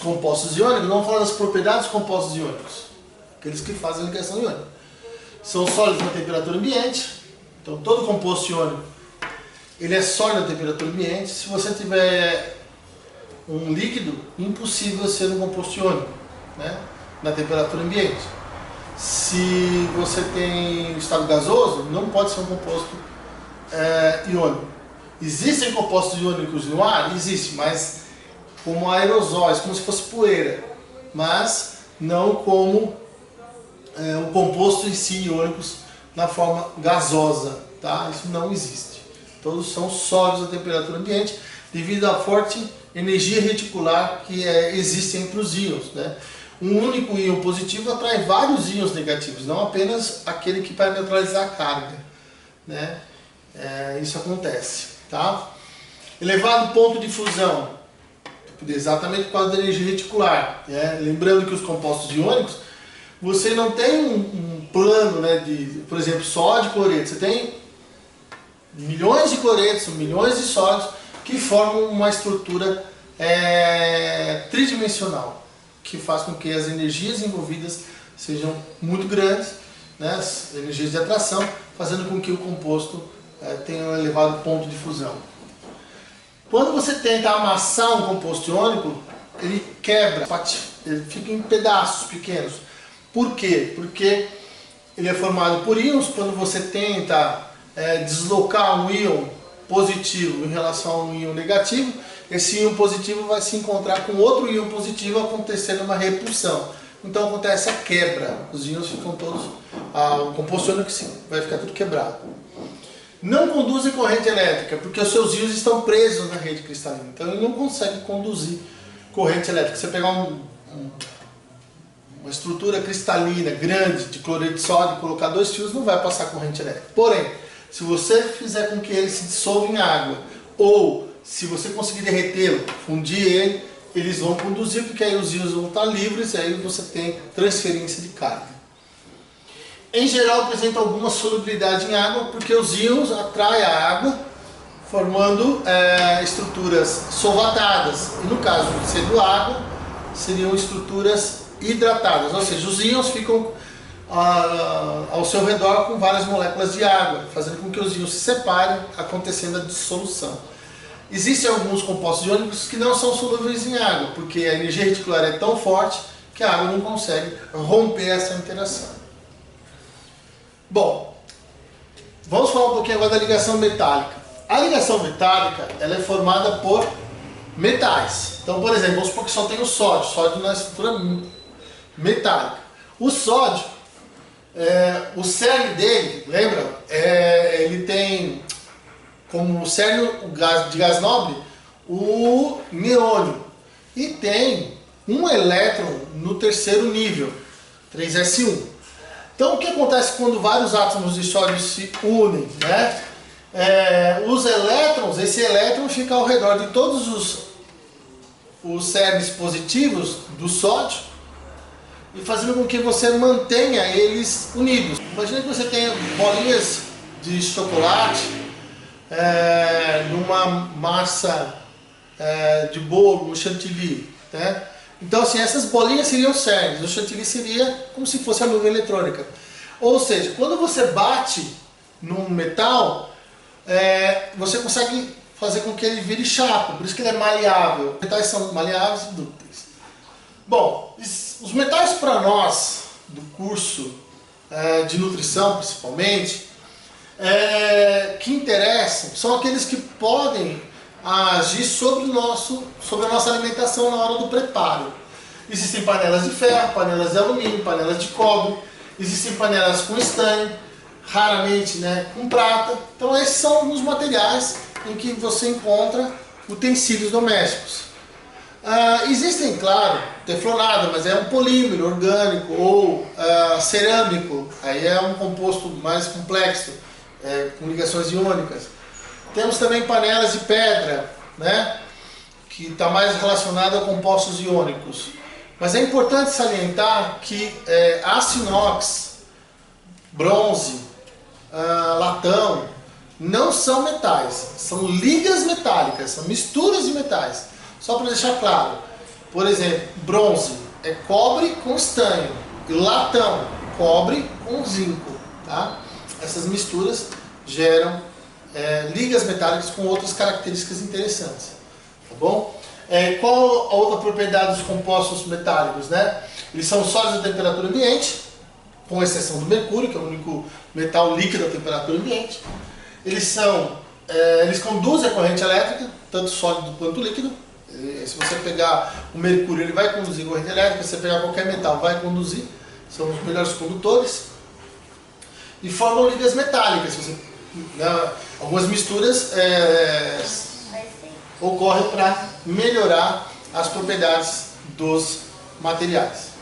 compostos iônicos, vamos falar das propriedades dos compostos iônicos, aqueles que fazem a ligação iônica. São sólidos na temperatura ambiente, então todo composto iônico ele é sólido na temperatura ambiente. Se você tiver um líquido, impossível ser um composto iônico, né, na temperatura ambiente. Se você tem estado gasoso, não pode ser um composto iônico. Existem compostos iônicos no ar? Existe, mas como aerosóis, como se fosse poeira, mas não como o composto em si iônicos na forma gasosa, tá? Isso não existe. Todos são sólidos à temperatura ambiente devido à forte energia reticular que existe entre os íons, né? Um único íon positivo atrai vários íons negativos, não apenas aquele que vai neutralizar a carga, né? Isso acontece, tá? Elevado ponto de fusão, exatamente por causa da energia reticular, né? Lembrando que os compostos iônicos, você não tem um plano, né, de, por exemplo, sódio e cloreto. Você tem milhões de cloretos, milhões de sódios que formam uma estrutura tridimensional, que faz com que as energias envolvidas sejam muito grandes, né, as energias de atração, fazendo com que o composto tenha um elevado ponto de fusão. Quando você tenta amassar um composto iônico, ele quebra, ele fica em pedaços pequenos. Por quê? Porque ele é formado por íons. Quando você tenta deslocar um íon positivo em relação a um íon negativo, esse íon positivo vai se encontrar com outro íon positivo, acontecendo uma repulsão. Então acontece a quebra, os íons ficam todos, o composto iônico vai ficar tudo quebrado. Não conduzem corrente elétrica, porque os seus íons estão presos na rede cristalina, então ele não consegue conduzir corrente elétrica. Você pegar uma estrutura cristalina grande de cloreto de sódio e colocar 2 fios, não vai passar corrente elétrica. Porém, se você fizer com que ele se dissolva em água, ou se você conseguir derretê-lo, fundir ele, eles vão conduzir, porque aí os íons vão estar livres e aí você tem transferência de carga. Em geral, apresenta alguma solubilidade em água, porque os íons atraem a água, formando estruturas solvatadas. E no caso de sendo água, seriam estruturas hidratadas, ou seja, os íons ficam ao seu redor com várias moléculas de água, fazendo com que os íons se separem, acontecendo a dissolução. Existem alguns compostos iônicos que não são solúveis em água, porque a energia reticular é tão forte que a água não consegue romper essa interação. Bom, vamos falar um pouquinho agora da ligação metálica. A ligação metálica ela é formada por metais. Então, por exemplo, vamos supor que só tem o sódio na estrutura metálica. O sódio, o cerne dele, lembra? Ele tem como cerne de gás nobre o neônio e tem um elétron no terceiro nível, 3s1. Então o que acontece quando vários átomos de sódio se unem, né? Os elétrons, esse elétron fica ao redor de todos os cernes positivos do sódio e fazendo com que você mantenha eles unidos. Imagina que você tenha bolinhas de chocolate numa massa de bolo, um chantilly, né? Então assim, essas bolinhas seriam cernes, o chantilly seria como se fosse a nuvem eletrônica. Ou seja, quando você bate num metal, você consegue fazer com que ele vire chapa, por isso que ele é maleável. Os metais são maleáveis e dúcteis. Bom, os metais para nós, do curso de nutrição principalmente, que interessam, são aqueles que podem agir sobre a nossa alimentação na hora do preparo. Existem panelas de ferro, panelas de alumínio, panelas de cobre, existem panelas com estanho, raramente, né, com prata. Então esses são alguns materiais em que você encontra utensílios domésticos. Existem, claro, teflonado, mas é um polímero orgânico ou cerâmico, aí é um composto mais complexo, com ligações iônicas. Temos também panelas de pedra, né, que está mais relacionado a compostos iônicos. Mas é importante salientar que aço inox, bronze, latão, não são metais, são ligas metálicas, são misturas de metais. Só para deixar claro, Por exemplo, bronze é cobre com estanho. E latão, cobre com zinco. Tá? Essas misturas geram ligas metálicas com outras características interessantes. Tá bom? Qual a outra propriedade dos compostos metálicos? Né? Eles são sólidos a temperatura ambiente, com exceção do mercúrio, que é o único metal líquido a temperatura ambiente. Eles conduzem a corrente elétrica, tanto sólido quanto líquido. Se você pegar o mercúrio, ele vai conduzir corrente elétrica. Se você pegar qualquer metal, vai conduzir. São os melhores condutores. E formam ligas metálicas. Algumas misturas ocorrem para melhorar as propriedades dos materiais.